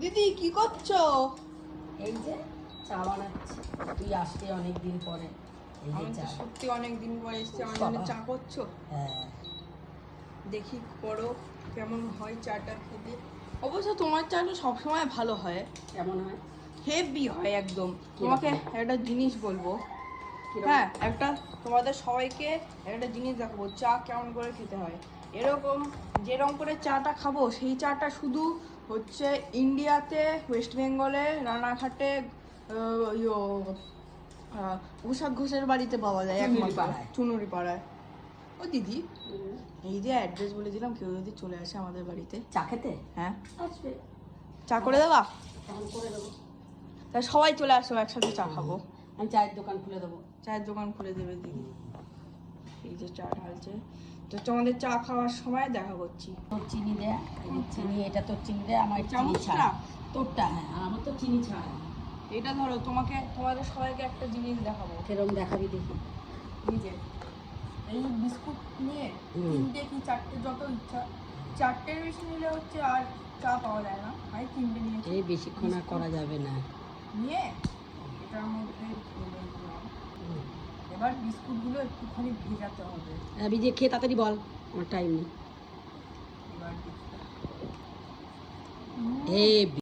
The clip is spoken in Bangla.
দিদি কি করছো? এই যে চা বানাচ্ছি, তুই আসলি অনেকদিন পরে। এই যে আমি তো চা। সত্যি অনেকদিন পরে এসেছি, আমার জন্য চা করছো? হ্যাঁ, দেখি করো কেমন হয় চাটা খেতে। অবশ্য তোমার চাটা সবসময় ভালো হয়, কেমন হয়? হেভি হয় একদম। কিরকম? তোমাকে একটা জিনিস বলবো, কিরকম? হ্যাঁ একটা তোমাদের সবাইকে একটা জিনিস দেখাবো চা কেমন করে খেতে হয়। এরকম যেরকম করে চাটা খাবো সেই চাটা শুধু হচ্ছে ইন্ডিয়াতে, ওয়েস্ট বেঙ্গলে, রানাঘাটে, ঘোষাক ঘোষের বাড়িতে পাওয়া যায় চুনুরি একমাত্র, পাড়ায়। চুনুরি পাড়ায়। ও দিদি, এই যে অ্যাড্রেস বলে দিলাম, কেউ যদি চলে আসে আমাদের বাড়িতে, চা খেতে হ্যাঁ আসবে, চা করে দেবা? তখন করে দেবো। তা সবাই চলে আসো, একসাথে চা খাবো। আমি চায়ের দোকান খুলে দেবো। চায়ের দোকান খুলে দেবে দিদি। এই যে চা ঢালছে, তো তোমাদের চা খাওয়ার সময় দেখা করছি। তোর চিনি দেয়া, এই যে চিনি, এটা তোর চিনি দেয়া, আমার চিনি চামচটা? ছাড়া। তোরটা হ্যাঁ, আর আমার তো চিনি ছাড়া। এটা ধরো, তোমাদের সবাইকে একটা জিনিস দেখাবো। সেরকম দেখাবি দেখি। এই যে এই বিস্কুট নিয়ে হুম। 3টে কি 4টে, যত ইচ্ছা, 4টের বেশি নিলে হচ্ছে আর চা পাওয়া যায় না, আমি 3টে নিয়েছি। এই বেশিক্ষণ আর করা যাবে না। নিয়ে এটার মধ্যে ঢেলে দিলাম। এবার বিস্কুটগুলো একটুখানি ভেজাতে হবে। আমি যে খেয়ে তাড়াতাড়ি বল, আমার টাইম নেই। এবার এই